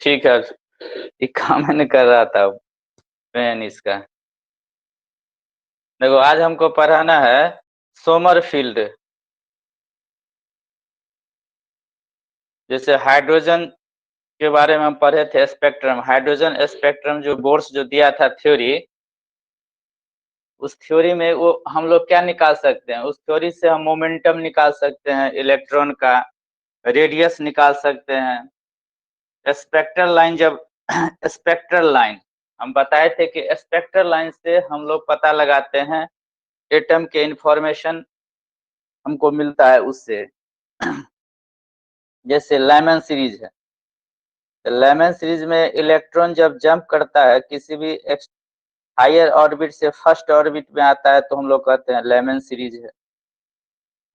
ठीक है। एक काम मैंने कर रहा था पेन इसका। देखो आज हमको पढ़ाना है सोमरफील्ड। जैसे हाइड्रोजन के बारे में हम पढ़े थे स्पेक्ट्रम, हाइड्रोजन स्पेक्ट्रम जो बोर्स जो दिया था थ्योरी, उस थ्योरी में वो हम लोग क्या निकाल सकते हैं, उस थ्योरी से हम मोमेंटम निकाल सकते हैं, इलेक्ट्रॉन का रेडियस निकाल सकते हैं। स्पेक्ट्रल लाइन जब स्पेक्ट्रल लाइन हम बताए थे कि स्पेक्ट्रल लाइन से हम लोग पता लगाते हैं एटम के इंफॉर्मेशन हमको मिलता है उससे। जैसे लेमन सीरीज है, तो लेमन सीरीज में इलेक्ट्रॉन जब जंप करता है किसी भी हायर ऑर्बिट से फर्स्ट ऑर्बिट में आता है तो हम लोग कहते हैं लेमन सीरीज है।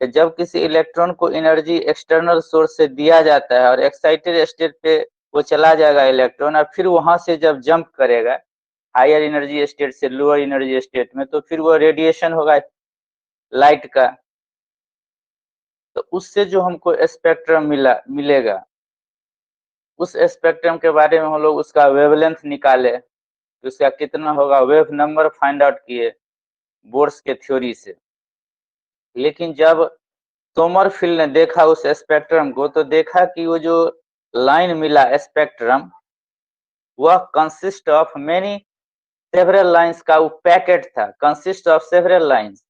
तो जब किसी इलेक्ट्रॉन को एनर्जी एक्सटर्नल सोर्स से दिया जाता है और एक्साइटेड स्टेट पे वो चला जाएगा इलेक्ट्रॉन, और फिर वहां से जब जंप करेगा हायर एनर्जी स्टेट से लोअर एनर्जी स्टेट में, तो फिर वो रेडिएशन होगा लाइट का। तो उससे जो हमको स्पेक्ट्रम मिलेगा, उस स्पेक्ट्रम के बारे में हम लोग उसका वेवलेंथ निकाले, तो उसका कितना होगा वेव नंबर फाइंड आउट किए बोर्स के थ्योरी से। लेकिन जब सोमरफील्ड ने देखा उस स्पेक्ट्रम को, तो देखा कि वो जो लाइन मिला स्पेक्ट्रम, वह consist of many several lines का वो पैकेट था, कंसिस्ट ऑफ सेवरल लाइंस।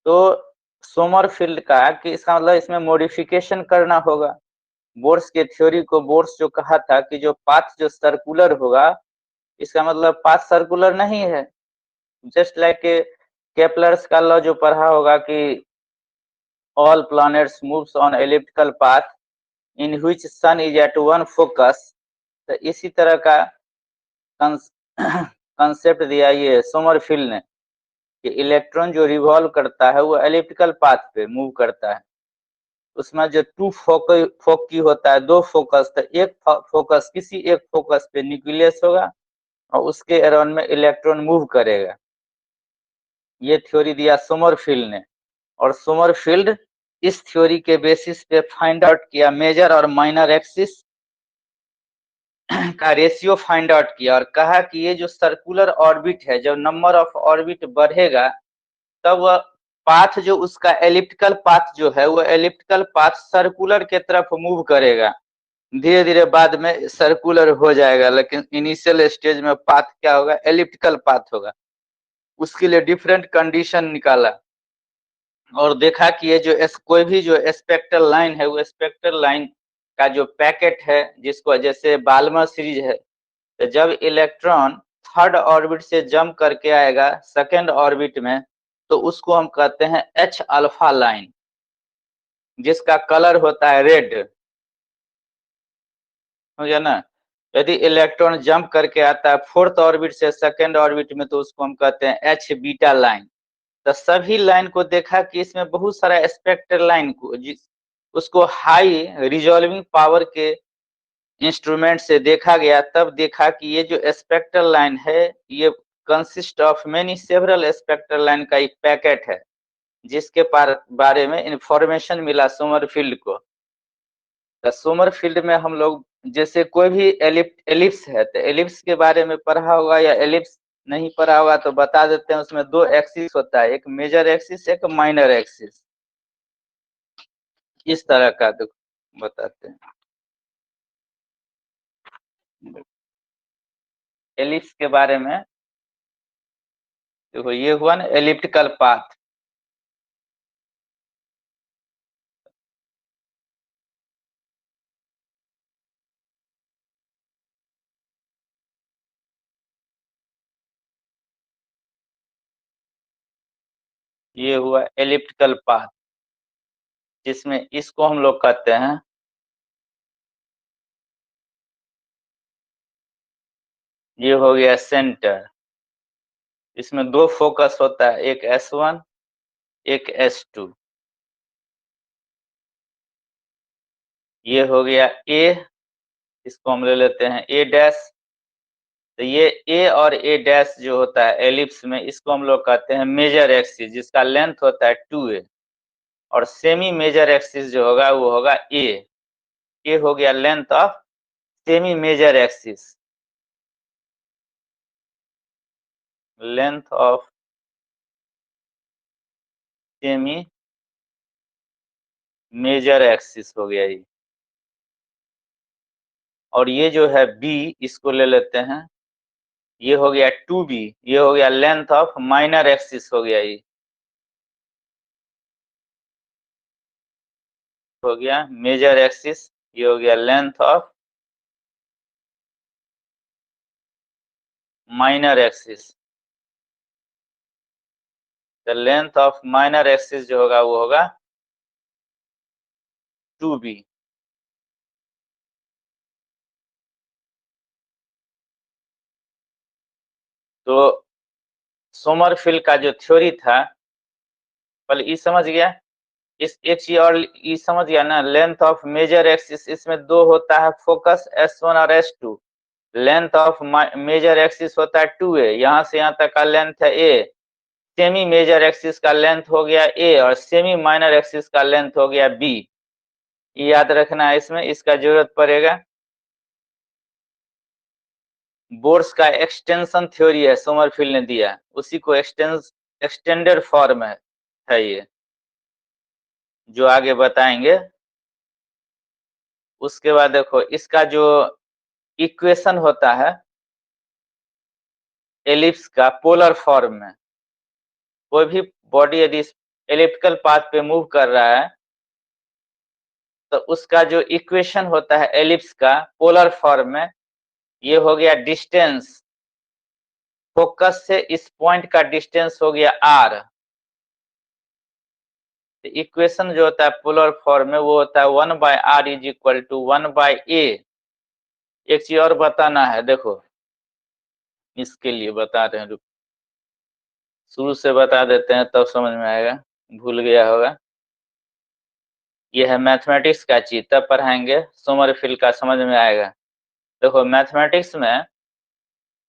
तो सोमरफील्ड का कि इसका मतलब इसमें मॉडिफिकेशन करना होगा बोर्स के थ्योरी को। बोर्स जो कहा था कि जो पाथ जो सर्कुलर होगा, इसका मतलब पाथ सर्कुलर नहीं है। जस्ट लाइक केपलर्स का लॉ जो पढ़ा होगा कि all planets moves on elliptical path in which sun is at one focus. तो इसी तरह का कंसेप्ट दिया ये सोमरफील्ड ने कि इलेक्ट्रॉन जो रिवॉल्व करता है वो एलिप्टिकल पाथ पे मूव करता है। उसमें जो टू फोकी होता है, दो फोकस, तो एक फोकस किसी एक फोकस पे न्यूक्लियस होगा और उसके अराउंड में इलेक्ट्रॉन मूव करेगा। ये थ्योरी दिया सोमरफील्ड ने, और सोमरफील्ड इस थ्योरी के बेसिस पे फाइंड आउट किया मेजर और माइनर एक्सिस का रेशियो फाइंड आउट किया, और कहा कि ये जो सर्कुलर ऑर्बिट है, जब नंबर ऑफ ऑर्बिट बढ़ेगा तब वह पाथ जो उसका एलिप्टिकल पाथ जो है, वो एलिप्टिकल पाथ सर्कुलर के तरफ मूव करेगा। धीरे धीरे बाद में सर्कुलर हो जाएगा, लेकिन इनिशियल स्टेज में पाथ क्या होगा, एलिप्टिकल पाथ होगा। उसके लिए डिफरेंट कंडीशन निकाला और देखा कि ये जो कोई भी जो स्पेक्ट्रल लाइन है, वो स्पेक्ट्रल लाइन का जो पैकेट है, जिसको जैसे बाल्मर सीरीज है, तो जब इलेक्ट्रॉन थर्ड ऑर्बिट से जंप करके आएगा सेकेंड ऑर्बिट में, तो उसको हम कहते हैं एच अल्फा लाइन, जिसका कलर होता है रेड। समझे ना। यदि इलेक्ट्रॉन जंप करके आता है फोर्थ ऑर्बिट से सेकेंड ऑर्बिट में, तो उसको हम कहते हैं एच बीटा लाइन। तो सभी लाइन को देखा कि इसमें बहुत सारा स्पेक्ट्रल लाइन को उसको हाई रिजॉल्विंग पावर के इंस्ट्रूमेंट से देखा गया, तब देखा कि ये जो स्पेक्ट्रल लाइन है ये consist of many several spectral line का एक पैकेट है, जिसके बारे में इंफॉर्मेशन मिला सोमरफील्ड को। तो सोमरफील्ड में हम लोग जैसे कोई भी एलिप्स है, तो एलिप्स के बारे में पढ़ा होगा या एलिप्स नहीं पढ़ा होगा तो बता देते हैं। उसमें दो एक्सिस होता है, एक मेजर एक्सिस एक माइनर एक्सिस, इस तरह का तो बताते हैं। एलिप्स के बारे में देखो, ये हुआ ना एलिप्टिकल पाथ। ये हुआ एलिप्टिकल पाथ, जिसमें इसको हम लोग कहते हैं ये हो गया सेंटर। इसमें दो फोकस होता है, एक S1 एक S2। ये हो गया ए, इसको हम ले लेते हैं ए डैश। तो ये ए और ए डैश जो होता है एलिप्स में, इसको हम लोग कहते हैं मेजर एक्सिस, जिसका लेंथ होता है 2a। और सेमी मेजर एक्सिस जो होगा वो होगा ए। ये हो गया length of semi major axis, length of semi major axis हो गया ये। और ये जो है बी, इसको ले लेते हैं, ये हो गया 2b, ये हो गया लेंथ ऑफ माइनर एक्सिस हो गया ये, हो गया मेजर एक्सिस, ये हो गया length of minor axis. The length of minor axis जो होगा वो होगा 2b। तो सोमरफेल्ड का जो थ्योरी था, पहले ये समझ गया, इस एक चीज और ये समझ गया ना, लेंथ ऑफ मेजर एक्सिस, इसमें दो होता है फोकस S1 और S2। Length of major axis होता है 2a, यहाँ से यहाँ तक का लेंथ है a। सेमी मेजर एक्सिस का लेंथ हो गया a और सेमी माइनर एक्सिस का लेंथ हो गया b। याद रखना है, इसमें इसका जरूरत पड़ेगा। बोर्स का एक्सटेंशन थ्योरी है, सोमरफेल्ड ने दिया, उसी को एक्सटेंडेड फॉर्म है ये, जो आगे बताएंगे। उसके बाद देखो इसका जो इक्वेशन होता है एलिप्स का पोलर फॉर्म में, कोई भी बॉडी यदि एलिप्टिकल पाथ पे मूव कर रहा है तो उसका जो इक्वेशन होता है एलिप्स का पोलर फॉर्म में, ये हो गया डिस्टेंस, फोकस से इस पॉइंट का डिस्टेंस हो गया r। तो इक्वेशन जो होता है पोलर फॉर्म में वो होता है 1/r is equal to 1/a। एक चीज और बताना है, देखो इसके लिए बता रहे हैं, शुरू से बता देते हैं तब समझ में आएगा, भूल गया होगा। ये है मैथमेटिक्स का चीज, तब पढ़ाएंगे सोमरफेल्ड का समझ में आएगा। देखो मैथमेटिक्स में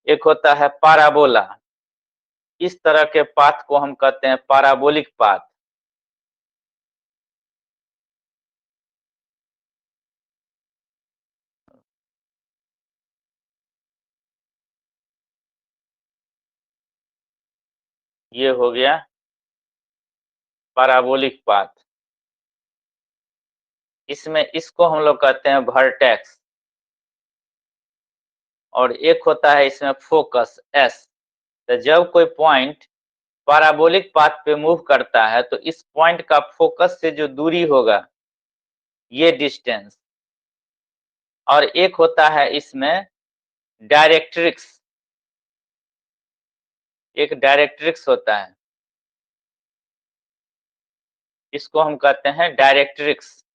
एक होता है पाराबोला, इस तरह के पाथ को हम कहते हैं पाराबोलिक पाथ। ये हो गया पाराबोलिक पाथ, इसमें इसको हम लोग कहते हैं वर्टेक्स, और एक होता है इसमें फोकस S। तो जब कोई पॉइंट पैराबोलिक पाथ पे मूव करता है तो इस पॉइंट का फोकस से जो दूरी होगा ये डिस्टेंस, और एक होता है इसमें डायरेक्ट्रिक्स, एक डायरेक्ट्रिक्स होता है, इसको हम कहते हैं डायरेक्ट्रिक्स,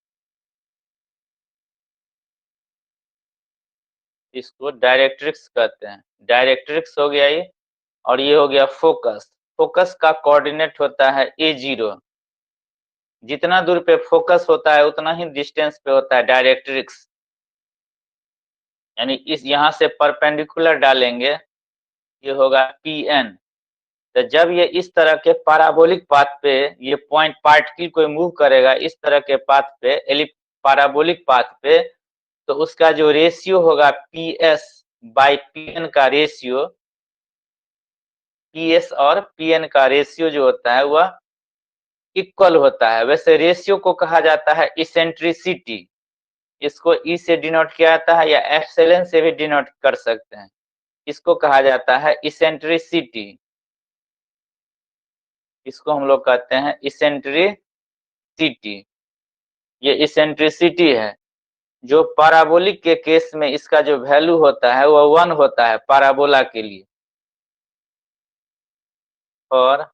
इसको डायरेक्ट्रिक्स कहते हैं। डायरेक्ट्रिक्स हो गया ये, और ये हो गया फोकस। फोकस का कोऑर्डिनेट होता है a0, जितना दूर पे फोकस होता है उतना ही डिस्टेंस पे होता है डायरेक्ट्रिक्स, यानी इस यहाँ से परपेंडिकुलर डालेंगे, ये होगा Pn। तो जब ये इस तरह के पैराबोलिक पाथ पे ये पॉइंट पार्टिकल को मूव करेगा इस तरह के पाथ पे, पैराबोलिक पाथ पे, तो उसका जो रेशियो होगा PS/Pn का रेशियो, PS और Pn का रेशियो जो होता है वह इक्वल होता है। वैसे रेशियो को कहा जाता है इसेंट्रिसिटी, इसको ई से डिनोट किया जाता है या एप्सिलॉन से भी डिनोट कर सकते हैं, इसको कहा जाता है इसेंट्रिसिटी, इसको हम लोग कहते हैं इसेंट्रिसिटी। ये इसेंट्रिसिटी है, जो पैराबोलिक के केस में इसका जो वैल्यू होता है वह 1 होता है पैराबोला के लिए, और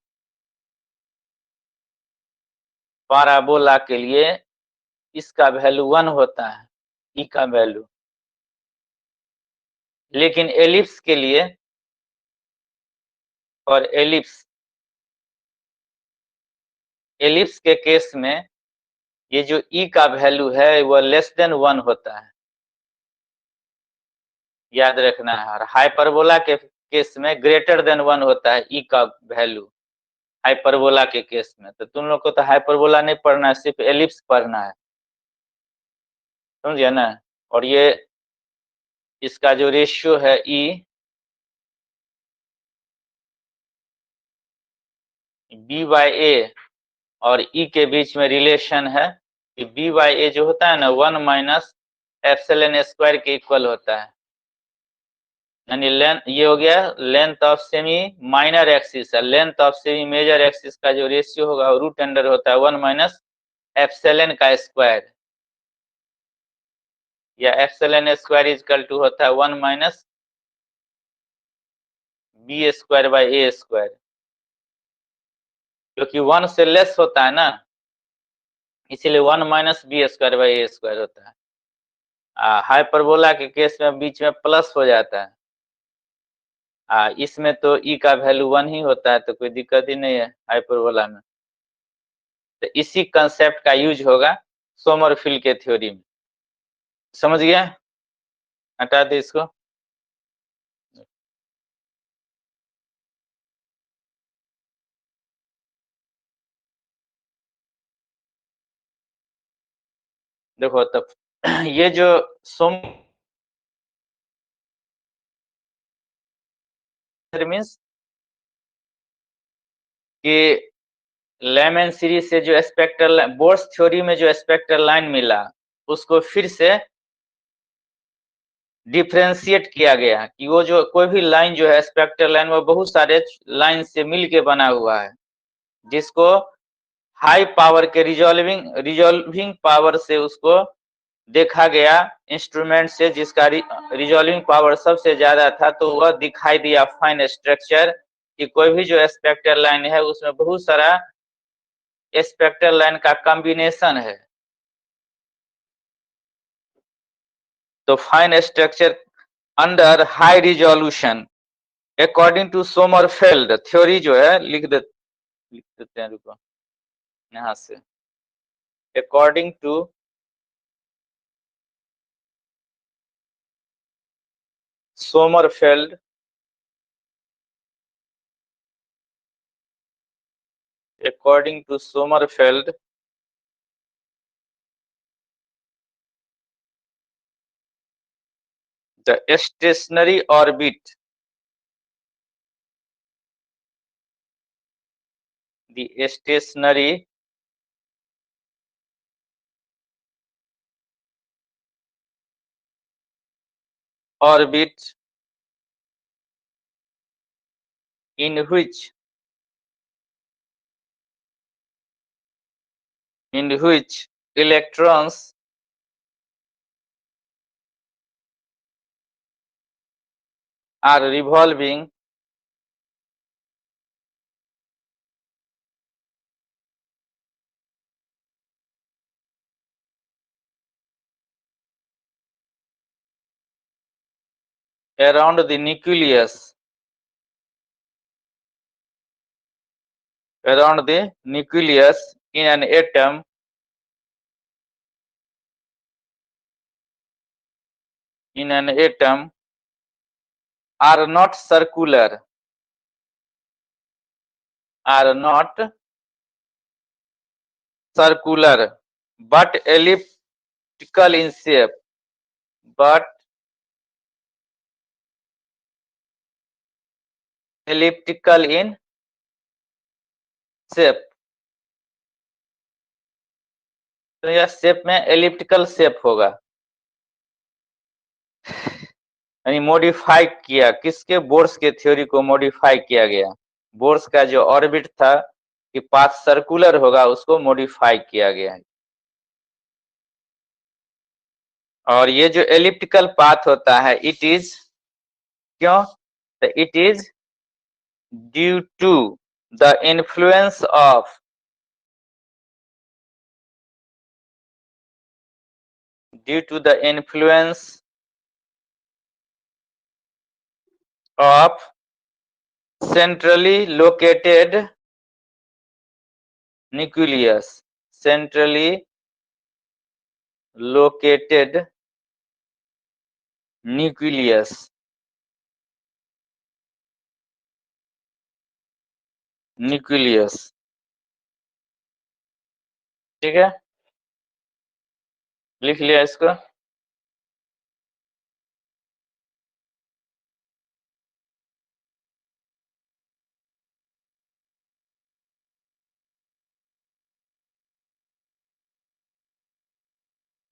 पैराबोला के लिए इसका वैल्यू 1 होता है, ई का वैल्यू। लेकिन एलिप्स के लिए, और एलिप्स के केस में ये जो ई का वैल्यू है वह लेस देन 1 होता है, याद रखना है। और हाइपरबोला के केस में ग्रेटर देन 1 होता है ई का वैल्यू, हाइपरबोला के केस में। तो तुम लोग को तो हाइपरबोला नहीं पढ़ना है, सिर्फ एलिप्स पढ़ना है। समझ गया ना। और ये इसका जो रेशियो है बी बाई ए और ई के बीच में रिलेशन है कि बी बाई ए जो होता है ना 1 माइनस एप्सिलॉन स्क्वायर के इक्वल होता है। यानी लेंथ ये हो गया length of semi minor axis है, length of semi major axis का जो रेशियो होगा वो रूट अंडर होता है 1 माइनस एप्सिलॉन का स्क्वायर, या एप्सिलॉन स्क्वायर इक्वल टू होता है 1 minus B square by A square, क्योंकि 1 से लेस होता है ना, इसीलिए 1 minus B square by A square होता है। हाइपरबोला के केस में बीच में प्लस हो जाता है। इसमें तो ई का वैल्यू 1 ही होता है, तो कोई दिक्कत ही नहीं है हाइपरबोला में। तो इसी कंसेप्ट का यूज होगा सोमरफेल्ड के थ्योरी में। समझ गया? हटा दे इसको। देखो तब ये जो सोम मीन्स कि लेमन सीरीज से जो स्पेक्ट्रल बोर्स थ्योरी में जो स्पेक्ट्रल लाइन मिला उसको फिर से डिफ्रेंशिएट किया गया कि वो जो कोई भी लाइन जो है स्पेक्ट्रल लाइन वो बहुत सारे लाइन से मिल के बना हुआ है, जिसको हाई पावर के रिजॉल्विंग पावर से उसको देखा गया इंस्ट्रूमेंट से, जिसका रिजॉल्विंग पावर सबसे ज्यादा था, तो वह दिखाई दिया फाइन स्ट्रक्चर कि कोई भी जो स्पेक्ट्रल लाइन है उसमें बहुत सारा स्पेक्ट्रल लाइन का कॉम्बिनेशन है। तो fine structure under high resolution according to Sommerfeld theory जो है लिख देते हैं, रुको यहां से। According to Sommerfeld according to Sommerfeld the stationary orbit in which electrons are revolving around the nucleus in an atom are not circular, but elliptical in shape, but elliptical in shape। तो यह shape में elliptical shape होगा, यानी modify किया किसके, bourse के theory को modify किया गया। बोर्स का जो ऑर्बिट था कि पाथ सर्कुलर होगा उसको मॉडिफाई किया गया है। और ये जो एलिप्टिकल पाथ होता है इट इज क्यों, तो it is due to the influence of centrally located nucleus centrally located nucleus ठीक है, लिख लिया इसको।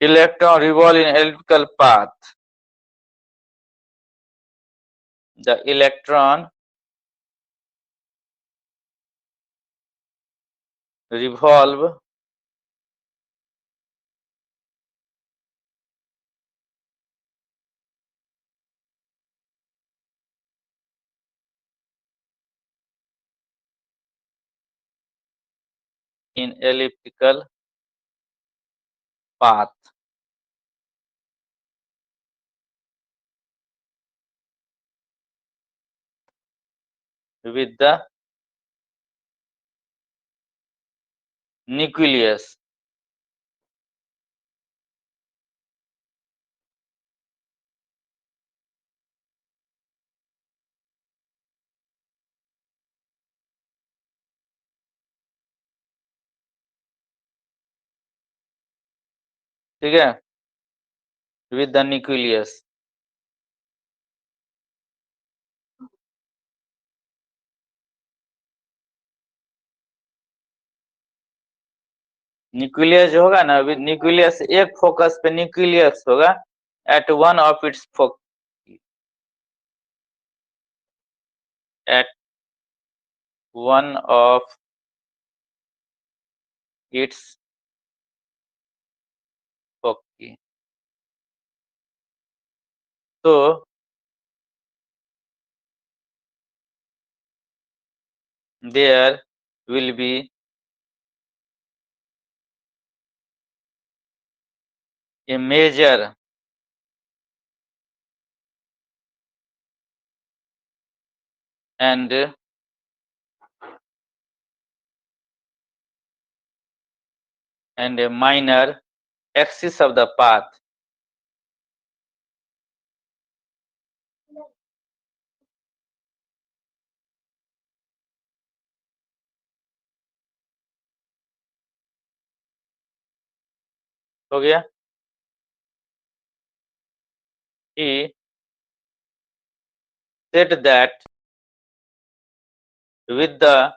Electron revolve in elliptical path. The electron revolve in elliptical path. With the nucleus. ठीक है, with the nucleus. न्यूक्लियस जो होगा ना, विद न्यूक्लियस एक फोकस पे न्यूक्लियस होगा at one of its at one of its foci. तो there will be a major and a minor axis of the path. हो गया. He said that with the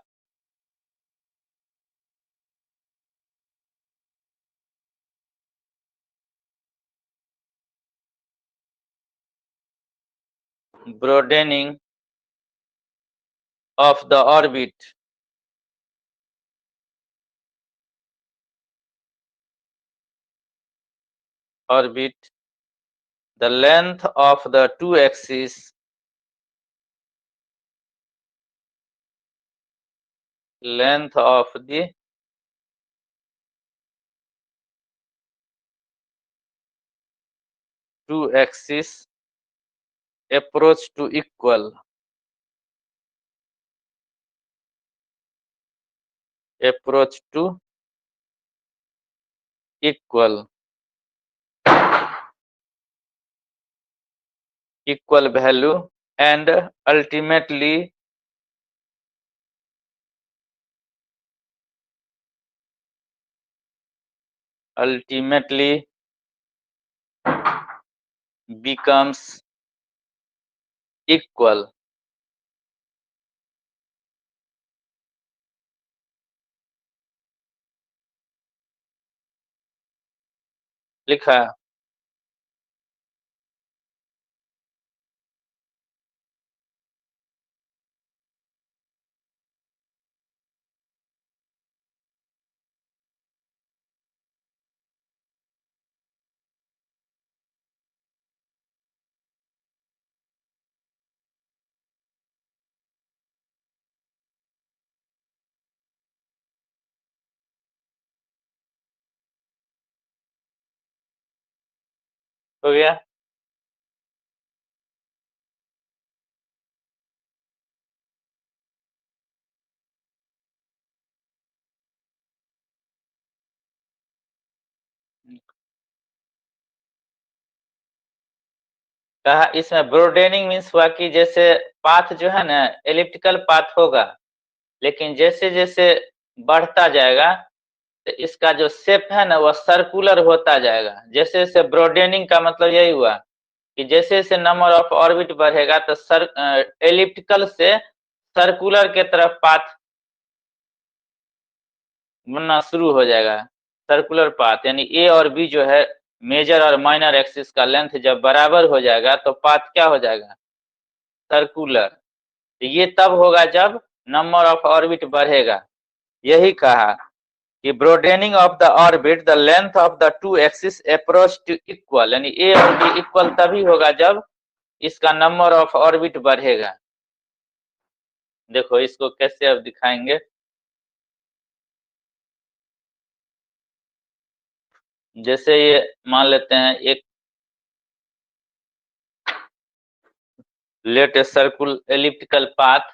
broadening of the orbit, the length of the two axes approach to equal. Equal value and ultimately becomes equal. लिखा. हो गया. कहा इसमें ब्रोडेनिंग means हुआ कि जैसे पाथ जो है ना एलिप्टिकल पाथ होगा, लेकिन जैसे जैसे बढ़ता जाएगा तो इसका जो शेप है ना वह सर्कुलर होता जाएगा. जैसे जैसे ब्रोडेनिंग का मतलब यही हुआ कि जैसे जैसे नंबर ऑफ ऑर्बिट बढ़ेगा तो एलिप्टिकल से सर्कुलर के तरफ पाथ बनना शुरू हो जाएगा. सर्कुलर पाथ यानी ए और बी जो है मेजर और माइनर एक्सिस का लेंथ जब बराबर हो जाएगा तो पाथ क्या हो जाएगा, सर्कुलर। तो ये तब होगा जब नंबर ऑफ ऑर्बिट बढ़ेगा। यही कहा कि broadening of the orbit the length of the two axis approach to equal, यानी ए और बी इक्वल तभी होगा जब इसका नंबर ऑफ ऑर्बिट बढ़ेगा। देखो इसको कैसे अब दिखाएंगे। जैसे ये मान लेते हैं एक लेट ए सर्कुल एलिप्टिकल पाथ,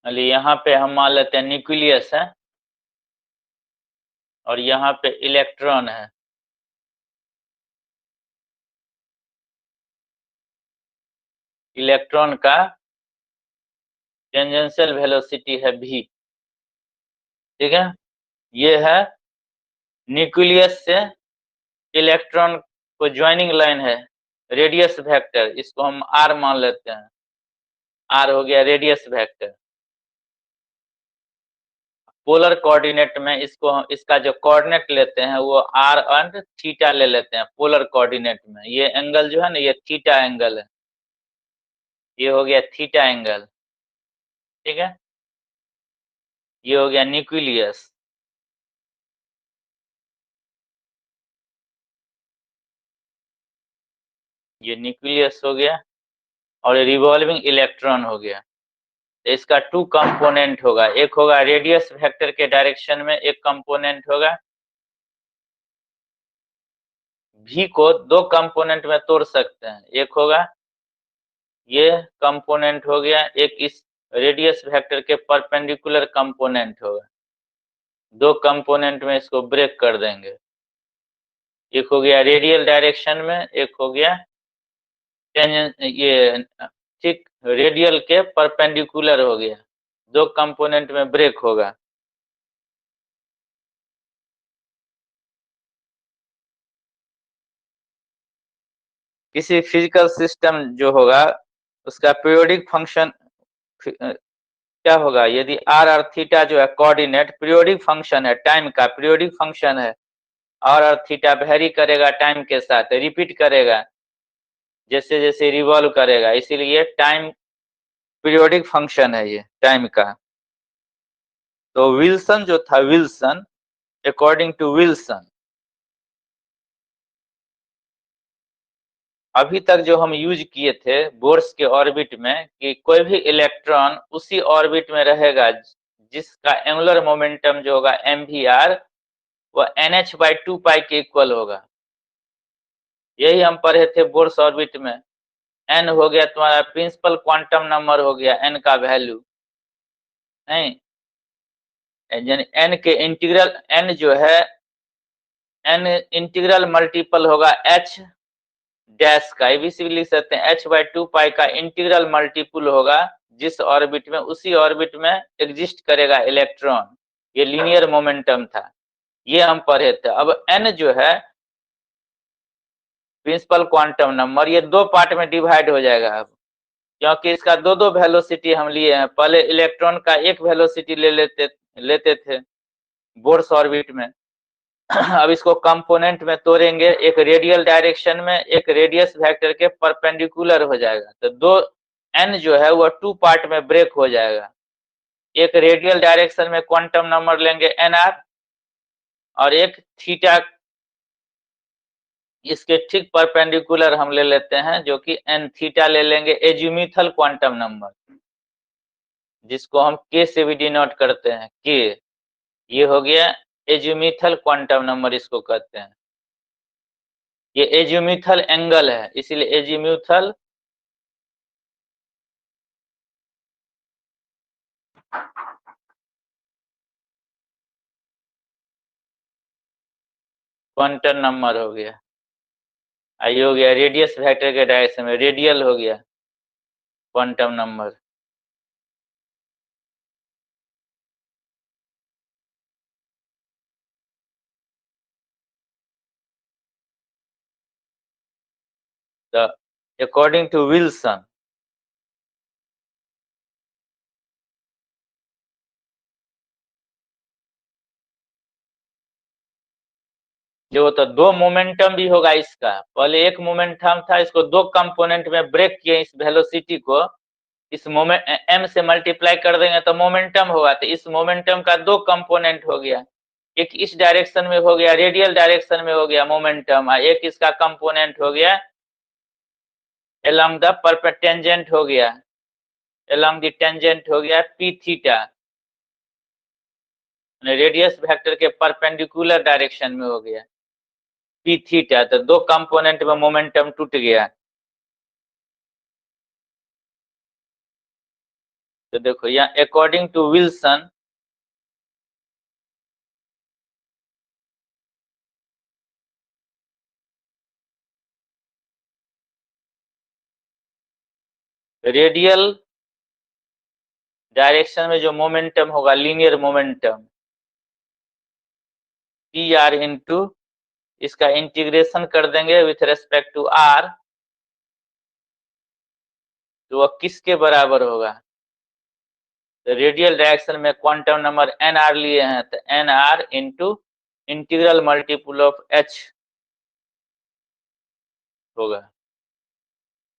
यहाँ पे हम मान लेते हैं न्यूक्लियस है और यहाँ पे इलेक्ट्रॉन है। इलेक्ट्रॉन का टेंजेंशियल वेलोसिटी है v, ठीक है। ये है न्यूक्लियस से इलेक्ट्रॉन को ज्वाइनिंग लाइन है, रेडियस वेक्टर, इसको हम r मान लेते हैं। r हो गया रेडियस वेक्टर। पोलर कोऑर्डिनेट में इसका जो कोऑर्डिनेट लेते हैं वो r एंड थीटा ले लेते हैं पोलर कोऑर्डिनेट में। ये एंगल जो है ना ये थीटा एंगल है, ये हो गया थीटा एंगल, ठीक है। ये हो गया न्यूक्लियस, ये न्यूक्लियस हो गया और रिवॉल्विंग इलेक्ट्रॉन हो गया। तो इसका टू कंपोनेंट होगा, एक होगा रेडियस वेक्टर के डायरेक्शन में एक कंपोनेंट होगा। v को दो कंपोनेंट में तोड़ सकते हैं, एक होगा ये कंपोनेंट हो गया, एक इस रेडियस वेक्टर के परपेंडिकुलर कंपोनेंट होगा। दो कंपोनेंट में इसको ब्रेक कर देंगे, एक हो गया रेडियल डायरेक्शन में, एक हो गया ये ठीक रेडियल के परपेंडिकुलर हो गया। दो कंपोनेंट में ब्रेक होगा। किसी फिजिकल सिस्टम जो होगा उसका पीरियोडिक फंक्शन क्या होगा, यदि आर और थीटा जो है कोऑर्डिनेट पीरियोडिक फंक्शन है, टाइम का पीरियोडिक फंक्शन है, और थीटा वेरी करेगा टाइम के साथ, रिपीट करेगा जैसे जैसे रिवॉल्व करेगा, इसीलिए टाइम पीरियोडिक फंक्शन है ये टाइम का। तो विल्सन जो था, विल्सन अकॉर्डिंग टू विल्सन, अभी तक जो हम यूज किए थे बोर्स के ऑर्बिट में कि कोई भी इलेक्ट्रॉन उसी ऑर्बिट में रहेगा जिसका एंगुलर मोमेंटम जो होगा mvr वो nh/2 के इक्वल होगा। यही हम पढ़े थे बोर्स ऑर्बिट में। n हो गया तुम्हारा प्रिंसिपल क्वांटम नंबर हो गया, n का वैल्यू नहीं, यानी n के इंटीग्रल, n जो है n इंटीग्रल मल्टीपल होगा h डैश का, एबीसी लिख सकते हैं, h/2 का इंटीग्रल मल्टीपल होगा जिस ऑर्बिट में, उसी ऑर्बिट में एग्जिस्ट करेगा इलेक्ट्रॉन। ये लीनियर मोमेंटम था, ये हम पढ़े थे। अब n जो है प्रिंसिपल क्वांटम नंबर, ये दो पार्ट में डिवाइड हो जाएगा अब, क्योंकि इसका दो दो वेलोसिटी हम लिए हैं। पहले इलेक्ट्रॉन का एक वेलोसिटी लेते थे बोर्स ऑर्बिट में अब इसको कंपोनेंट में तोड़ेंगे, एक रेडियल डायरेक्शन में, एक रेडियस वेक्टर के परपेंडिकुलर हो जाएगा। तो दो n जो है वो टू पार्ट में ब्रेक हो जाएगा। एक रेडियल डायरेक्शन में क्वांटम नंबर लेंगे nr, और एक थीटा इसके ठीक परपेंडिकुलर हम ले लेते हैं जो कि n थीटा ले लेंगे, एजिमुथल क्वांटम नंबर, जिसको हम k से भी डिनोट करते हैं, k। ये हो गया एजिमुथल क्वांटम नंबर इसको कहते हैं। ये एजिमुथल एंगल है, इसीलिए एजिमुथल क्वांटम नंबर हो गया। ये हो गया रेडियस वेक्टर के डायरेक्शन में, रेडियल हो गया। Quantum number. According to Wilson, जो तो दो मोमेंटम भी होगा इसका। पहले एक मोमेंटम था, इसको दो कंपोनेंट में ब्रेक किए इस वेलोसिटी को। इस मोमेंट m से मल्टीप्लाई कर देंगे तो मोमेंटम होगा। तो इस मोमेंटम का दो कंपोनेंट हो गया, एक इस डायरेक्शन में हो गया, रेडियल डायरेक्शन में हो गया मोमेंटम, और एक इसका कंपोनेंट हो गया along द टेंजेंट हो गया, along द टेंजेंट हो गया p थीटा, रेडियस वेक्टर के परपेंडिकुलर डायरेक्शन में हो गया p थीटा। तो दो कंपोनेंट में मोमेंटम टूट गया। तो देखो यहाँ according to Wilson, radial direction में जो मोमेंटम होगा linear momentum p r into, इसका इंटीग्रेशन कर देंगे विथ रेस्पेक्ट टू आर, तो वह किसके बराबर होगा? तो रेडियल डायरेक्शन में क्वांटम नंबर एन आर लिए हैं, तो n r into integral multiple of h होगा।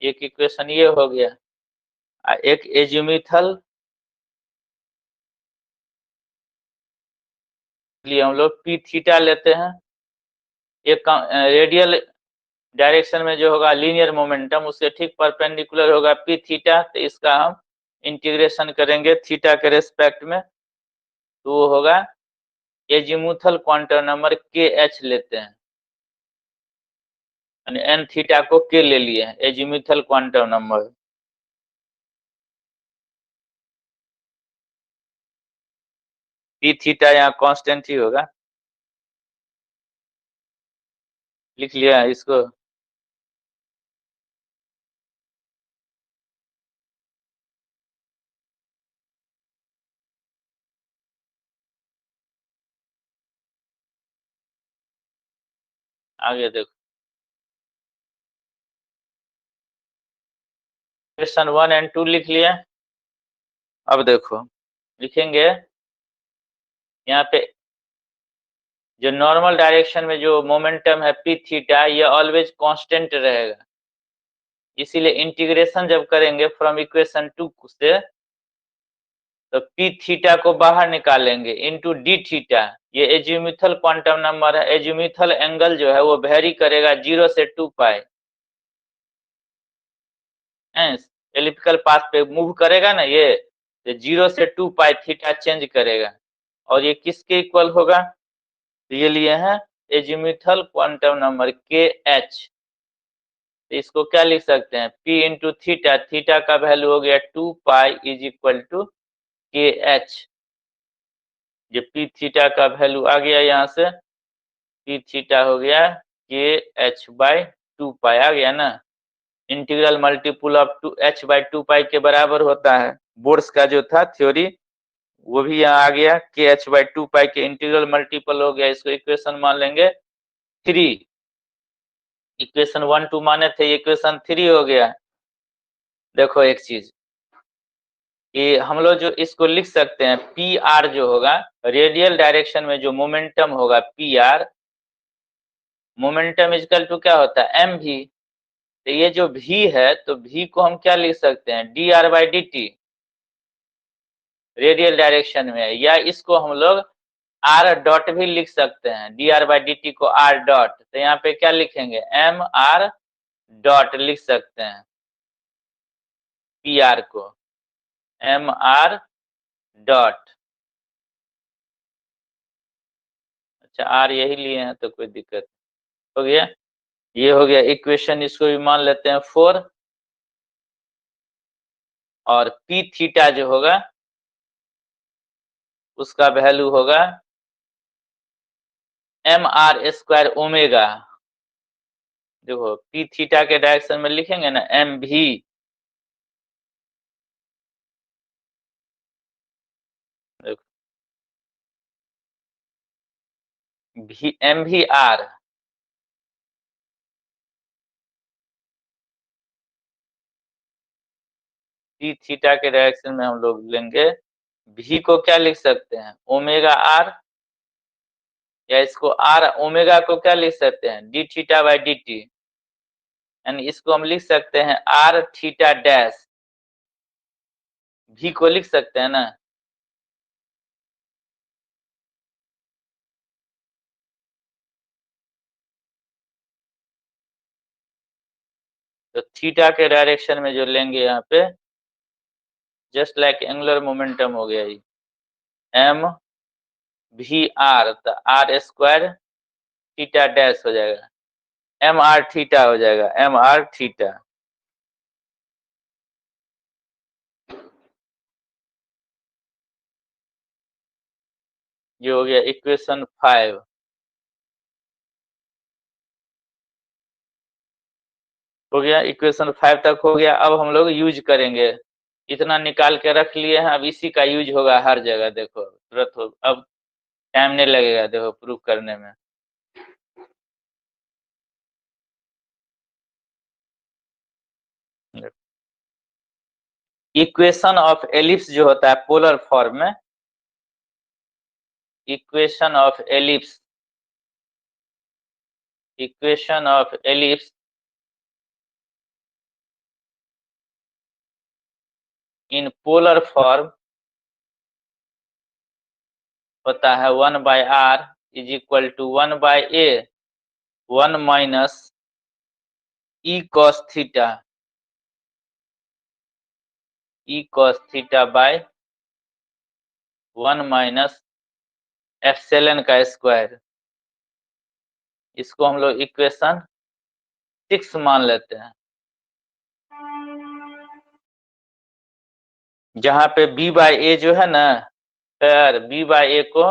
एक इक्वेशन ये हो गया। एक एजिमुथल लिए हम लोग पी थीटा लेते हैं। एक रेडियल डायरेक्शन में जो होगा लीनियर मोमेंटम उसके ठीक परपेंडिकुलर होगा पी थीटा, तो इसका हम इंटीग्रेशन करेंगे थीटा के रेस्पेक्ट में, तो वो होगा एजिमुथल क्वांटम नंबर के एच लेते हैं, एन थीटा को के ले लिए हैं azimuthal quantum number. P theta यहाँ कांस्टेंट ही होगा, लिख लिया इसको। आगे देखो क्वेश्चन 1 एंड 2 लिख लिया। अब देखो लिखेंगे यहाँ पे जो नॉर्मल डायरेक्शन में जो मोमेंटम है पी थीटा, ये ऑलवेज कांस्टेंट रहेगा, इसीलिए इंटीग्रेशन जब करेंगे फ्रॉम इक्वेशन 2 से, तो पी थीटा को बाहर निकालेंगे इनटू डी थीटा। ये एजिमुथल क्वांटम नंबर है, एजिमुथल एंगल जो है वो वेरी करेगा 0 से 2 पाई, एलिप्टिकल पाथ पे मूव करेगा ना ये, तो 0 से 2 पाई थीटा चेंज करेगा। और ये किसके इक्वल होगा? तो ये लिए हैं एजिमुथल क्वांटम नंबर के एच। तो इसको क्या लिख सकते हैं? P इंटू थीटा, थीटा का वैल्यू हो गया 2 pi is equal to k H. ये P थीटा का वैल्यू आ गया, यहाँ से P थीटा हो गया के एच बाई 2 पाई, आ गया ना। Integral multiple of two h by 2 pi के बराबर होता है। बोर्स का जो था थ्योरी वो भी यहाँ आ गया, के एच बाई 2 पाई के इंटीग्रल मल्टीपल हो गया। इसको इक्वेशन मान लेंगे 3। इक्वेशन 1 2 माने थे, इक्वेशन 3 हो गया। देखो एक चीज कि हम लोग जो इसको लिख सकते हैं पी आर जो होगा, रेडियल डायरेक्शन में जो मोमेंटम होगा p r, momentum equal to क्या होता है? एम भी। तो ये जो भी है, तो भी को हम क्या लिख सकते हैं? D r by d T, radial direction में, या इसको हम लोग आर डॉट भी लिख सकते हैं, d r by d t को आर डॉट। तो यहाँ पे क्या लिखेंगे? एम आर डॉट लिख सकते हैं पी आर को, एम आर डॉट। अच्छा आर यही लिए हैं तो कोई दिक्कत हो गया। ये हो गया इक्वेशन, इसको भी मान लेते हैं 4। और पी थीटा जो होगा उसका वैल्यू होगा एम आर स्क्वायर ओमेगा। देखो पी थीटा के डायरेक्शन में लिखेंगे ना एम भी, एम भी आर डी थीटा के डायरेक्शन में हम लोग लेंगे। भी को क्या लिख सकते हैं, ओमेगा आर, या इसको आर ओमेगा को क्या लिख सकते हैं, D theta by d T, यानी इसको हम लिख सकते हैं आर थीटा डैश, भी को लिख सकते हैं ना। तो थीटा के डायरेक्शन में जो लेंगे यहाँ पे, जस्ट लाइक एंगुलर मोमेंटम हो गया, एम भी आर, तो आर स्क्वायर थीटा डैश हो जाएगा, एम आर थीटा हो जाएगा, एम आर थीटा। ये हो गया इक्वेशन 5। हो गया, इक्वेशन 5 तक हो गया। अब हम लोग यूज करेंगे, इतना निकाल के रख लिए हैं, अब इसी का यूज होगा हर जगह। देखो तुरंत हो, अब टाइम नहीं लगेगा देखो प्रूफ करने में। इक्वेशन ऑफ एलिप्स जो होता है पोलर फॉर्म में, equation of ellipse, equation of ellipse in polar form होता है 1/r is equal to 1/a 1 minus e cos theta, e cos theta by 1 minus epsilon का स्क्वायर। इसको हम लोग इक्वेशन 6 मान लेते हैं, जहां पे b बाय ए जो है ना, फिर b बाय ए को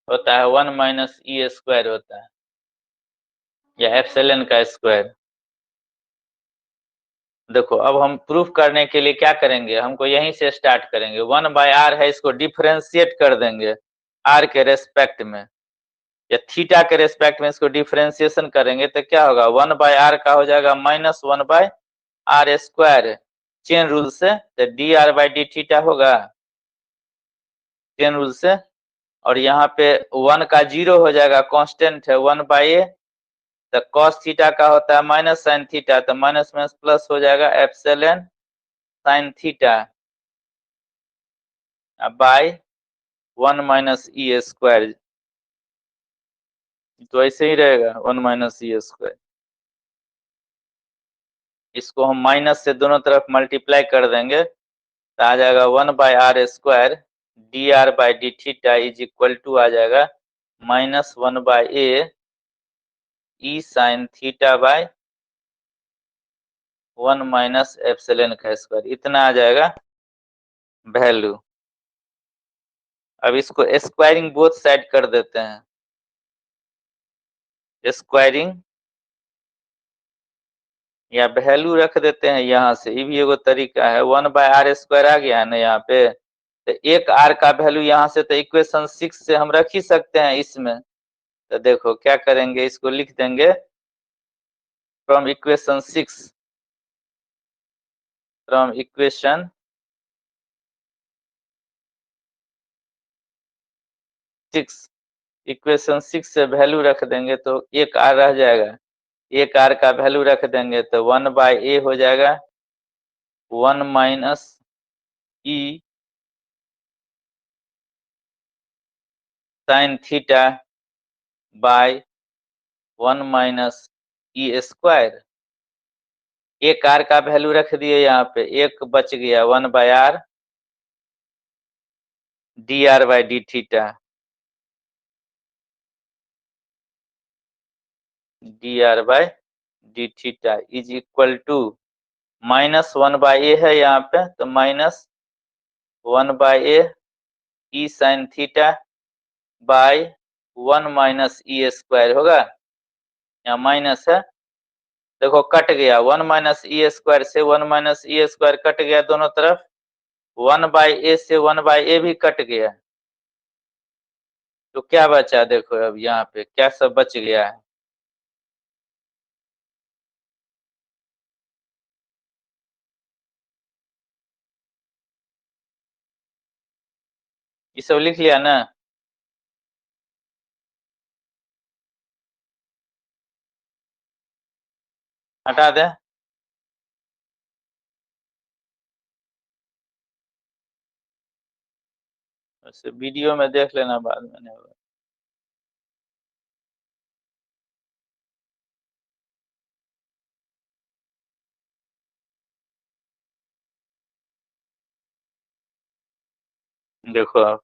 होता है 1 माइनस ई स्क्वायर होता है, या एप्सिलॉन का स्क्वायर। देखो अब हम प्रूफ करने के लिए क्या करेंगे, हमको यहीं से स्टार्ट करेंगे। 1/r है, इसको डिफरेंशिएट कर देंगे r के रेस्पेक्ट में, या थीटा के रेस्पेक्ट में इसको डिफरेंशिएशन करेंगे तो क्या होगा, 1/r का हो जाएगा minus 1/r square, chain rule से, तो dr बाई डी थीटा होगा चेन रूल से। और यहाँ पे 1 का 0 हो जाएगा, कांस्टेंट है 1/a, तो cos थीटा का होता है माइनस साइन थीटा, तो माइनस माइनस प्लस हो जाएगा epsilon sign theta by 1 minus e square. तो ऐसे ही रहेगा 1 माइनस ई स्क्वायर। इसको हम माइनस से दोनों तरफ मल्टीप्लाई कर देंगे तो आ जाएगा 1/r square d r by d theta is equal to आ जाएगा minus 1/a e sine theta by 1 minus epsilon का स्क्वायर, इतना आ जाएगा वैल्यू। अब इसको स्क्वायरिंग बोथ साइड कर देते हैं, स्क्वायरिंग या वैल्यू रख देते हैं यहाँ से, ये भी एगो तरीका है। 1/r स्क्वायर आ गया है ना यहाँ पे, तो एक r का वैल्यू यहाँ से तो इक्वेशन 6 से हम रख ही सकते हैं इसमें। तो देखो क्या करेंगे, इसको लिख देंगे from equation 6, from equation 6, equation 6 से वैल्यू रख देंगे तो एक r रह जाएगा, एक r का वैल्यू रख देंगे तो 1/a हो जाएगा 1 minus e sine theta by 1 minus e square. एक r का वैल्यू रख दिए यहाँ पे, एक बच गया 1/r d r by d theta, d r by d theta is equal to minus 1/a है यहाँ पे, तो minus 1/a e sine theta by 1 minus e square होगा, यहाँ माइनस है, देखो कट गया 1 माइनस ई स्क्वायर से 1 माइनस ई स्क्वायर कट गया दोनों तरफ, 1/a से 1/a भी कट गया, तो क्या बचा? देखो अब यहाँ पे क्या सब बच गया है। ये सब लिख लिया ना? हटा दे। वैसे वीडियो में देख लेना, बाद में नहीं होगा। देखो अब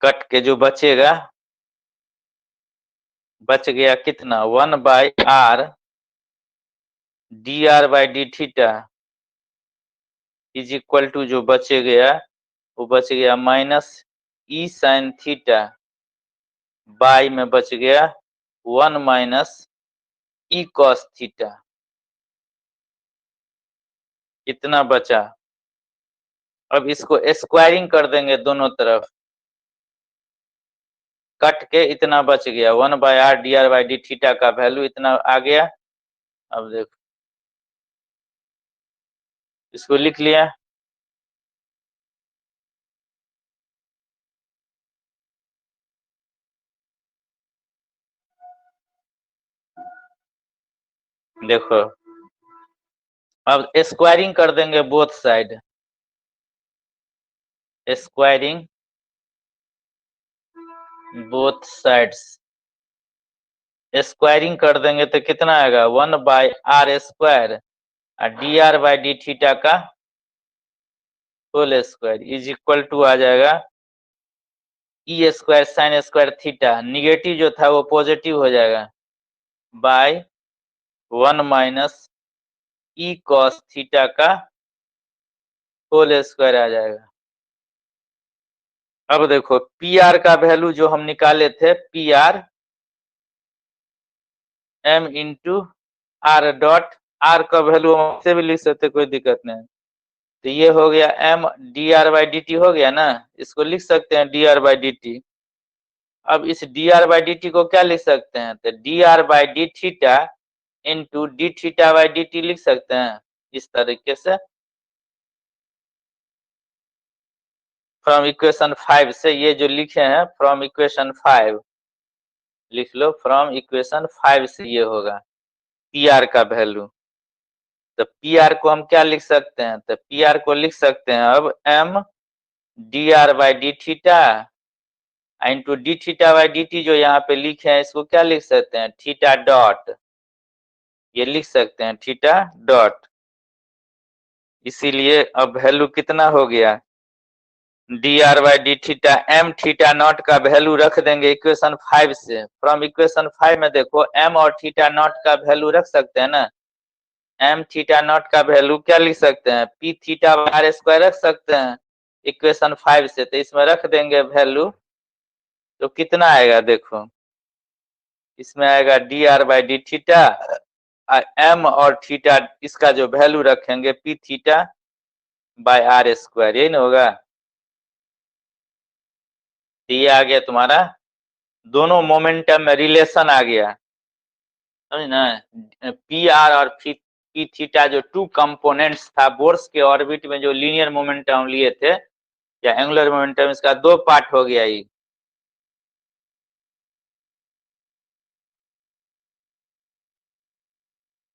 कट के जो बचेगा, बच गया कितना? 1/r dr/d theta is equal to, जो बचे गया वो बच गया minus e sine theta by में बच गया 1 माइनस ई कॉस थीटा। कितना बचा? अब इसको स्क्वायरिंग कर देंगे दोनों तरफ, कट के इतना बच गया 1/r dr/d थीटा का वैल्यू इतना आ गया। अब देखो इसको लिख लिया। देखो अब स्क्वायरिंग कर देंगे both side, squaring both sides, squaring कर देंगे तो कितना आएगा? 1/r² और dr/d थीटा का whole square is equal to आ जाएगा e square sine square theta, negative जो था वो पॉजिटिव हो जाएगा, by 1 minus e cos theta का होल स्क्वायर आ जाएगा। अब देखो पी आर का वैल्यू जो हम निकाले थे, p r m into r dot, r का वैल्यू हम से भी लिख सकते, कोई दिक्कत नहीं। तो ये हो गया m d r by d t हो गया ना, इसको लिख सकते हैं d r by d t. अब इस d r by d t को क्या लिख सकते हैं? तो d r by d theta into d theta by d t लिख सकते हैं इस तरीके से। फ्रॉम इक्वेशन 5 से ये जो लिखे हैं, फ्रॉम इक्वेशन 5 लिख लो, फ्रॉम इक्वेशन 5 से ये होगा पी आर का वैल्यू। तो पी आर को हम क्या लिख सकते हैं? तो पी आर को लिख सकते हैं अब m d r by d theta into d theta by d t, जो यहाँ पे लिखे हैं इसको क्या लिख सकते हैं? थीटा डॉट, ये लिख सकते हैं थीटा डॉट। इसीलिए अब वैल्यू कितना हो गया? D r by d theta m theta naught का वैल्यू रख देंगे इक्वेशन 5 से। फ्रॉम इक्वेशन 5 में देखो एम और थीटा नॉट का वैल्यू रख सकते हैं ना। एम थीटा नॉट का वैल्यू क्या लिख सकते हैं? पी थीटा आर स्क्वायर रख सकते हैं इक्वेशन 5 से। तो इसमें रख देंगे वैल्यू, तो कितना आएगा? देखो इसमें आएगा d r by d theta, m और थीटा इसका जो वैल्यू रखेंगे p theta by r square, यही ना होगा। तो ये आ गया तुम्हारा, दोनों मोमेंटम में रिलेशन आ गया, समझ ना। पी आर और पी थीटा जो टू कंपोनेंट्स था बोर्स के ऑर्बिट में, जो लीनियर मोमेंटम लिए थे या एंगुलर मोमेंटम, इसका दो पार्ट हो गया ये।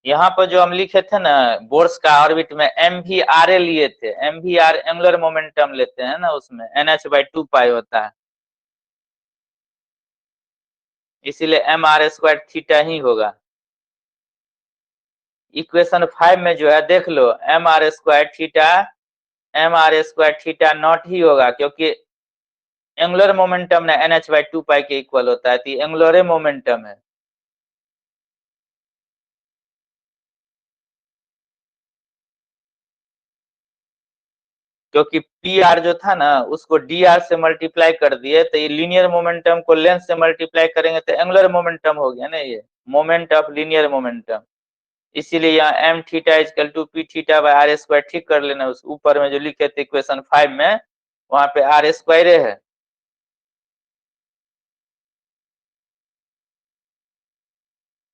यहाँ पर जो हम लिखे थे ना बोर्स का ऑर्बिट में एम वी आर ए लिए थे, m v r angular momentum लेते हैं ना, उसमें एन एच बाई 2 पाई होता है, इसीलिए एम आर स्क्वायर थीटा ही होगा। इक्वेशन 5 में जो है देख लो m r square theta, m r square theta naught ही होगा, क्योंकि एंगुलर मोमेंटम ना एन एच बाई 2 पाई के इक्वल होता है, तो एंगुलर मोमेंटम है। क्योंकि पी आर जो था ना उसको डी आर से मल्टीप्लाई कर दिए, तो ये लीनियर मोमेंटम को लेंथ से मल्टीप्लाई करेंगे तो एंगुलर मोमेंटम हो गया ना, ये मोमेंट ऑफ लीनियर मोमेंटम। इसीलिए यहाँ m theta equal to p theta by r square ठीक कर लेना। उस ऊपर में जो लिखे थे इक्वेशन 5 में, वहां पे आर स्क्वायर है।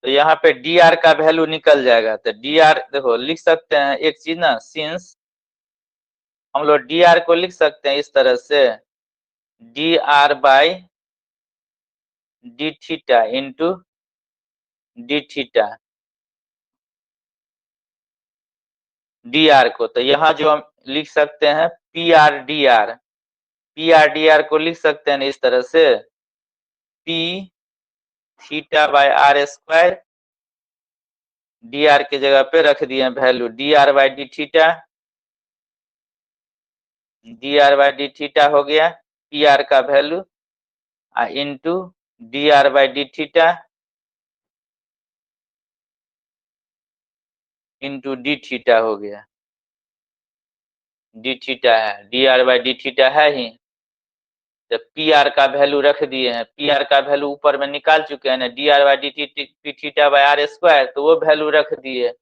तो यहाँ पे डी आर का वैल्यू निकल जाएगा। तो डी आर देखो लिख सकते हैं एक चीज ना, सिंस हम लोग डी आर को लिख सकते हैं इस तरह से, d r by d theta into d theta d r को। तो यहाँ जो हम लिख सकते हैं p r d r, p r d r को लिख सकते हैं इस तरह से, p theta by r square, d r की जगह पे रख दिए value d r by d theta, d r by d theta हो गया पी आर का value, into d r by d theta into d theta हो गया। डी थीटा है, D r by d theta है ही। तो पी आर का value रख दिए हैं, पी आर का वैल्यू ऊपर में निकाल चुके हैं ना, d r by d theta by r square, तो वो वैल्यू रख दिए।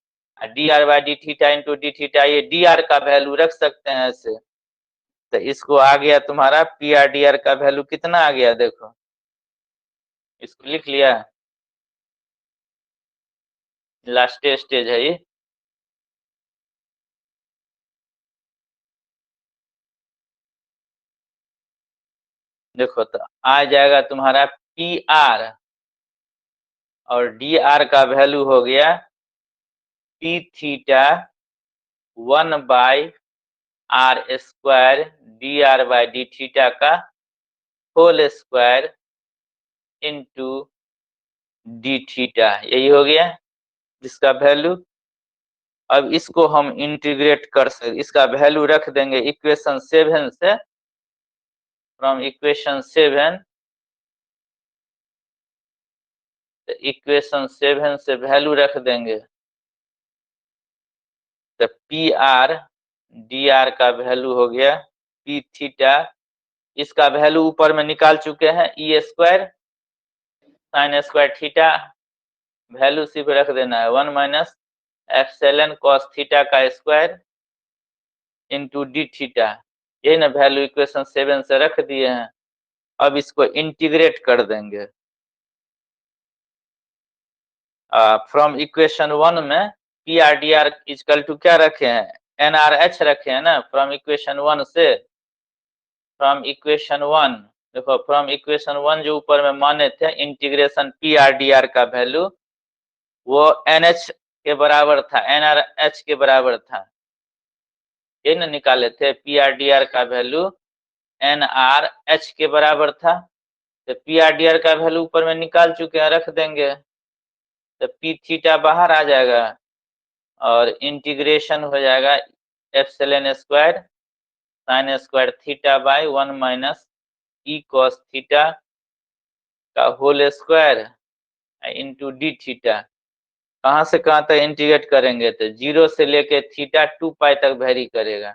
D r by d theta into d theta, ये डी आर का वैल्यू रख सकते हैं ऐसे। तो इसको आ गया तुम्हारा पी आर डी आर का वैल्यू कितना आ गया देखो, इसको लिख लिया, लास्ट स्टेज है ये। देखो तो आ जाएगा तुम्हारा पी आर और डी आर का वैल्यू हो गया p theta 1 by r square d r by d theta का whole square into d theta, यही हो गया जिसका वैल्यू। अब इसको हम इंटीग्रेट कर सकते, इसका वैल्यू रख देंगे इक्वेशन 7 से, फ्रॉम इक्वेशन 7, इक्वेशन 7 से वैल्यू रख देंगे। तो पी आर डी आर का वैल्यू हो गया पी थीटा, इसका वैल्यू ऊपर में निकाल चुके हैं e square sine square theta, value सिर्फ रख देना है 1 माइनस एप्सिलॉन कॉस थीटा का स्क्वायर इंटू डी थीटा, यही ना वैल्यू इक्वेशन 7 से रख दिए हैं। अब इसको इंटीग्रेट कर देंगे। फ्रॉम इक्वेशन 1 में p r d r equal to क्या रखे हैं, एन आर एच रखे हैं ना, फ्रॉम इक्वेशन 1 से, फ्रॉम इक्वेशन 1 देखो, फ्रॉम इक्वेशन 1 जो ऊपर में माने थे integration P r d r का वैल्यू वो एन एच के बराबर था, एन आर एच के बराबर था, ये ना निकाले थे पी आर डी आर का वैल्यू एन आर एच के बराबर था। तो पी आर डी आर का वैल्यू ऊपर में निकाल चुके हैं, रख देंगे। तो पी थीटा बाहर आ जाएगा और इंटीग्रेशन हो जाएगा epsilon square sine square theta by 1 minus e cos theta का whole square into d theta. कहाँ से कहाँ तक इंटीग्रेट करेंगे, तो 0 से लेके थीटा 2 पाई तक वेरी करेगा।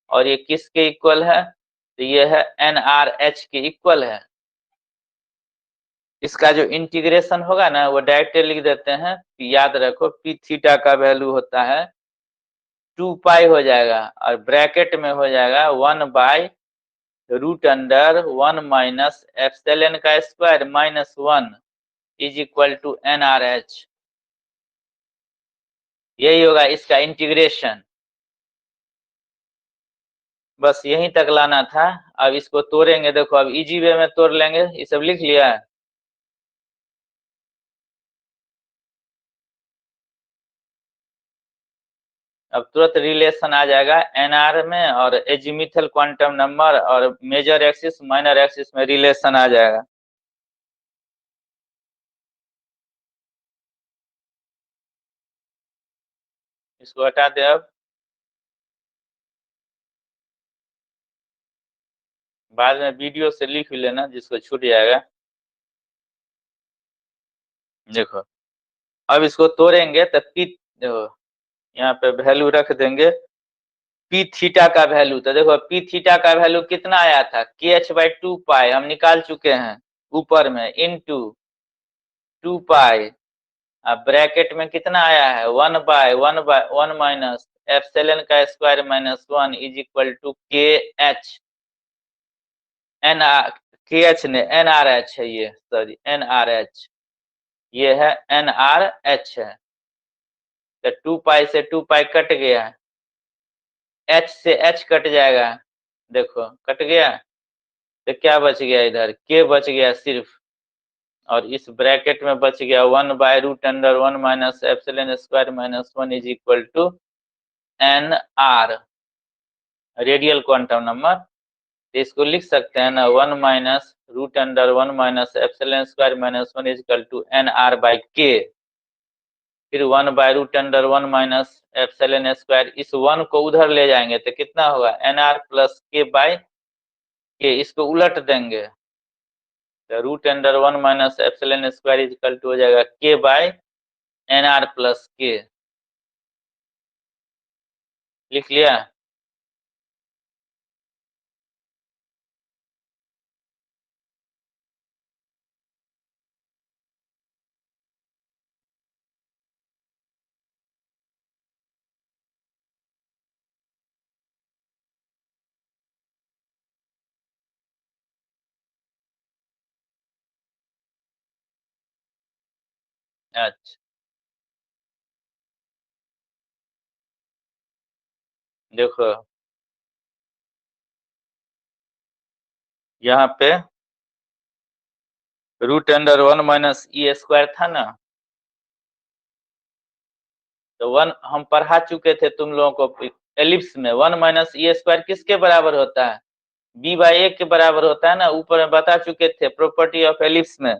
और ये किसके इक्वल है, तो ये है एन आर एच के इक्वल है। इसका जो इंटीग्रेशन होगा ना वो डायरेक्ट लिख देते हैं, याद रखो पी थीटा का वैल्यू होता है 2 पाई हो जाएगा और ब्रैकेट में हो जाएगा 1 by root under 1 minus epsilon का square minus 1 is equal to n r h, यही होगा इसका इंटीग्रेशन। बस यहीं तक लाना था। अब इसको तोड़ेंगे, देखो अब इजी वे में तोड़ लेंगे, ये सब लिख लिया है। अब तुरंत रिलेशन आ जाएगा एनआर में और एजिमिथल क्वांटम नंबर और मेजर एक्सिस माइनर एक्सिस में रिलेशन आ जाएगा। इसको हटा दे। अब बाद में वीडियो से लिख लेना जिसको छूट जाएगा। देखो अब इसको तोड़ेंगे तो पी, देखो यहाँ पे वैल्यू रख देंगे पी थीटा का वैल्यू। तो देखो पी थीटा का वैल्यू कितना आया था, के एच बाई 2 पाई हम निकाल चुके हैं ऊपर में, इंटू 2 पाई अब ब्रैकेट में कितना आया है 1/1 माइनस एप्सिलॉन का square minus 1 is equal to k h n r k h ने एन आर एच है ये सॉरी एन आर एच ये है एन आर एच है। तो 2 पाई से 2 पाई कट गया, एच से एच कट जाएगा, देखो कट गया। तो क्या बच गया इधर के बच गया सिर्फ, और इस ब्रैकेट में बच गया 1/√1 minus epsilon square minus 1 is equal to n r radial quantum number. तो इसको लिख सकते हैं ना 1/√1 minus epsilon square minus 1 is equal to n r by k. फिर 1/√1 माइनस एप्सिलॉन स्क्वायर, इस 1 को उधर ले जाएंगे तो कितना होगा n r plus k by k, इसको उलट देंगे तो √1 minus epsilon square is equal to हो जाएगा के बाई एन आर प्लस के। लिख लिया। अच्छा देखो यहाँ पे √1 माइनस ई स्क्वायर था ना, तो 1 हम पढ़ा चुके थे तुम लोगों को एलिप्स में 1 माइनस ई स्क्वायर किसके बराबर होता है बी बाई ए के बराबर होता है ना, ऊपर में बता चुके थे प्रॉपर्टी ऑफ एलिप्स में।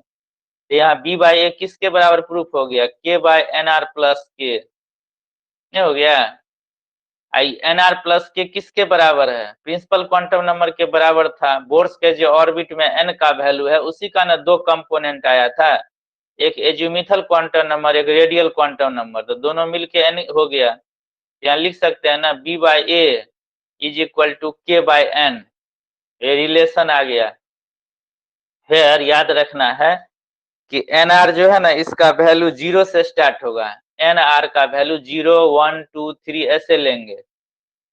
तो यहाँ बी बाई ए किसके बराबर प्रूफ हो गया के बाई एन आर प्लस के, नहीं हो गया। आई एन आर प्लस के किसके बराबर है प्रिंसिपल क्वांटम नंबर के बराबर था। बोर्स के जो ऑर्बिट में एन का वैल्यू है उसी का ना दो कंपोनेंट आया था, एक एजिमुथल क्वांटम नंबर एक रेडियल क्वांटम नंबर, तो दोनों मिलके एन हो गया। यहाँ लिख सकते हैं ना b by a is equal to k by n, ये रिलेशन आ गया। फिर याद रखना है कि एन आर जो है ना इसका वैल्यू 0 से स्टार्ट होगा, एन आर का वैल्यू 0 1 2 3 ऐसे लेंगे,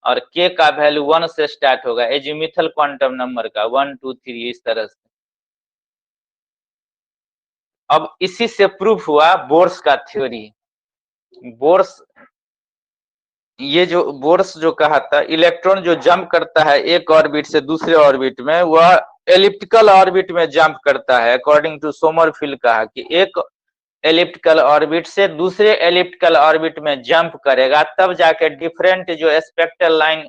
और के का वैल्यू 1 से स्टार्ट होगा एजिमुथल क्वांटम नंबर का 1 2 3 इस तरह से। अब इसी से प्रूफ हुआ बोर्स का थ्योरी। बोर्स ये जो बोर्स जो कहा था इलेक्ट्रॉन जो जंप करता है एक ऑर्बिट से दूसरे ऑर्बिट में, वह एलिप्टिकल ऑर्बिट में जंप करता है। अकॉर्डिंग टू सोमरफील्ड कहा कि एक एलिप्टिकल ऑर्बिट से दूसरे एलिप्टिकल ऑर्बिट में जंप करेगा, तब जाके डिफरेंट जो स्पेक्ट्रल लाइन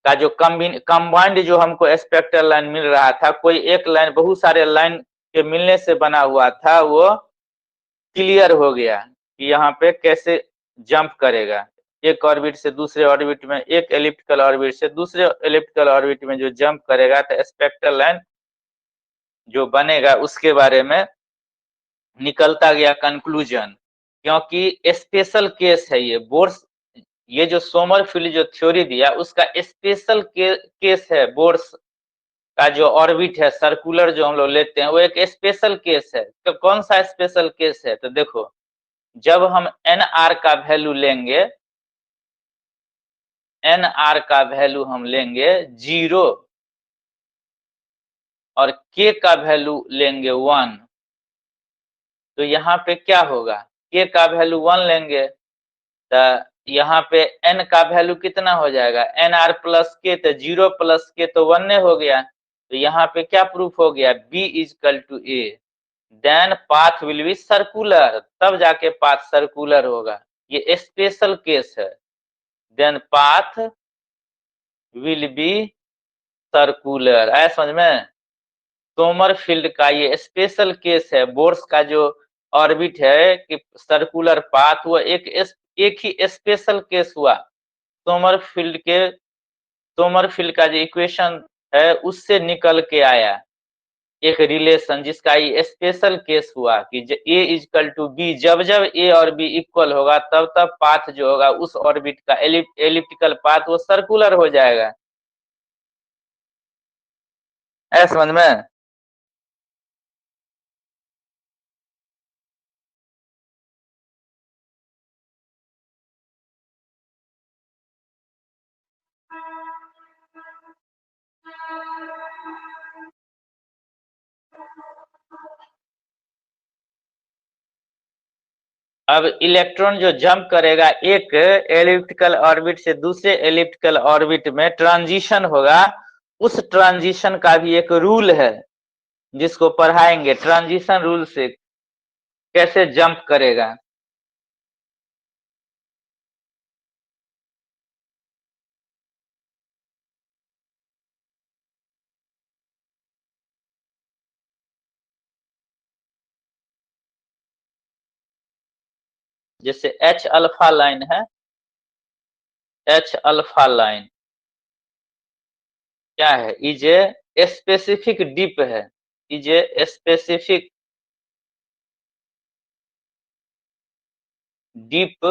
का जो कंबाइंड जो हमको स्पेक्ट्रल लाइन मिल रहा था, कोई एक लाइन बहुत सारे लाइन के मिलने से बना हुआ था, वो क्लियर हो गया कि यहाँ पे कैसे जंप करेगा एक ऑर्बिट से दूसरे ऑर्बिट में, एक एलिप्टिकल ऑर्बिट से दूसरे एलिप्टिकल ऑर्बिट में जो जंप करेगा तो स्पेक्ट्रल लाइन जो बनेगा उसके बारे में निकलता गया कंक्लूजन। क्योंकि स्पेशल केस है ये बोर्स, ये जो सोमरफील्ड जो थ्योरी दिया उसका स्पेशल केस है। बोर्स का जो ऑर्बिट है सर्कुलर जो हम लोग लेते हैं वो एक स्पेशल केस है। तो कौन सा स्पेशल केस है, तो देखो जब हम एन आर का वैल्यू लेंगे, एन आर का वैल्यू हम लेंगे 0 और के का वैल्यू लेंगे 1, तो यहाँ पे क्या होगा के का वैल्यू 1 लेंगे तो यहाँ पे एन का वैल्यू कितना हो जाएगा एन आर प्लस के, तो 0 प्लस के तो 1 हो गया। तो यहाँ पे क्या प्रूफ हो गया b equal to a, then path will be circular, तब जाके पाथ सर्कुलर होगा। ये स्पेशल केस है, then path will be circular. आया समझ में। सोमरफील्ड का ये स्पेशल केस है। बोर्स का जो ऑर्बिट है कि सर्कुलर पाथ, वो एक ही स्पेशल केस हुआ। सोमरफील्ड का जो इक्वेशन है उससे निकल के आया एक रिलेशन, जिसका ये स्पेशल केस हुआ कि ए इजकल टू बी, जब जब ए और बी इक्वल होगा तब तब पाथ जो होगा उस ऑर्बिट का एलिप्टिकल पाथ वो सर्कुलर हो जाएगा। है समझ में। अब इलेक्ट्रॉन जो जंप करेगा एक एलिप्टिकल ऑर्बिट से दूसरे एलिप्टिकल ऑर्बिट में ट्रांजिशन होगा, उस ट्रांजिशन का भी एक रूल है जिसको पढ़ाएंगे, ट्रांजिशन रूल से कैसे जंप करेगा। जैसे एच अल्फा लाइन है, एच अल्फा लाइन क्या है, इज ए स्पेसिफिक डिप है, is a specific deep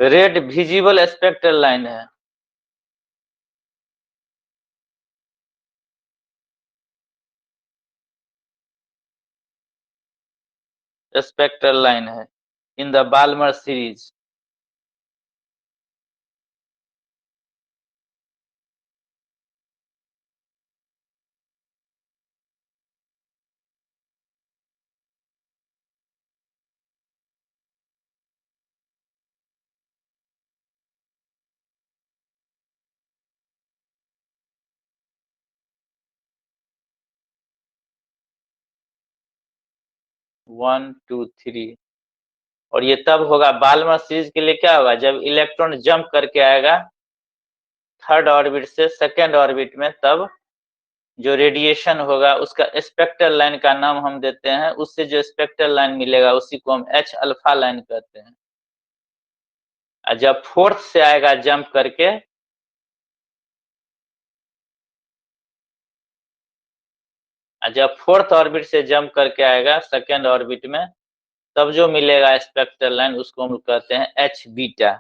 red visible spectral line है। स्पेक्ट्रल लाइन है in the Balmer series. One two three, और ये तब होगा बाल्मर सीरीज के लिए, क्या होगा जब इलेक्ट्रॉन जंप करके आएगा थर्ड ऑर्बिट से सेकेंड ऑर्बिट में, तब जो रेडिएशन होगा उसका स्पेक्ट्रल लाइन का नाम हम देते हैं, उससे जो स्पेक्ट्रल लाइन मिलेगा उसी को हम एच अल्फा लाइन कहते हैं। और जब फोर्थ से आएगा जंप करके, जब फोर्थ ऑर्बिट से जंप करके आएगा सेकेंड ऑर्बिट में, तब जो मिलेगा स्पेक्ट्रल लाइन उसको हम कहते हैं एच बीटा।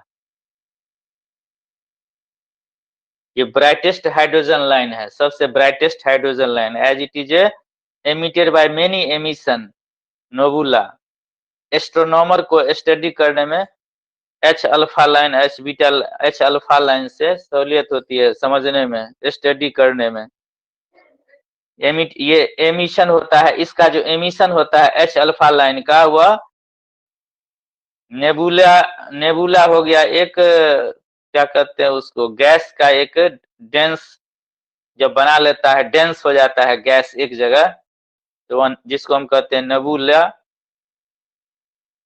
ये ब्राइटेस्ट हाइड्रोजन लाइन है, सबसे brightest hydrogen line, as it is emitted by many emission nebula. Astronomer को स्टडी करने में H alpha line, H beta, H alpha line से सहूलियत होती है समझने में, स्टडी करने में। ये एमिशन होता है, इसका जो एमिशन होता है एच अल्फा लाइन का, वह नेबुला, नेबुला हो गया एक, क्या कहते हैं उसको, गैस का एक डेंस, जब बना लेता है डेंस हो जाता है गैस एक जगह, तो जिसको हम कहते हैं nebula,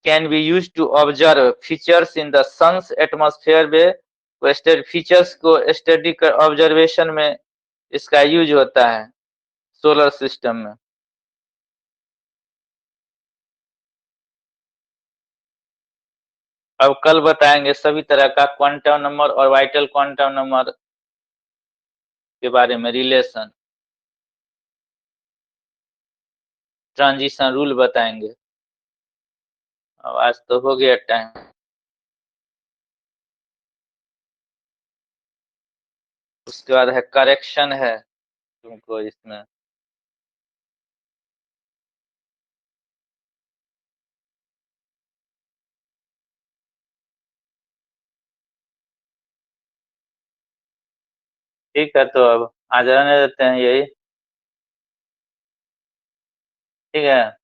can be use to observe features in the sun's atmosphere में। फीचर्स को स्टडी कर ऑब्जर्वेशन में इसका यूज होता है सोलर सिस्टम में। अब कल बताएंगे सभी तरह का क्वांटम नंबर और वाइटल क्वांटम नंबर के बारे में, रिलेशन, ट्रांजिशन रूल बताएंगे। अब आज तो हो गया टाइम। उसके बाद है करेक्शन है तुमको इसमें। ठीक है, तो अब आज रहने देते हैं यही। ठीक है।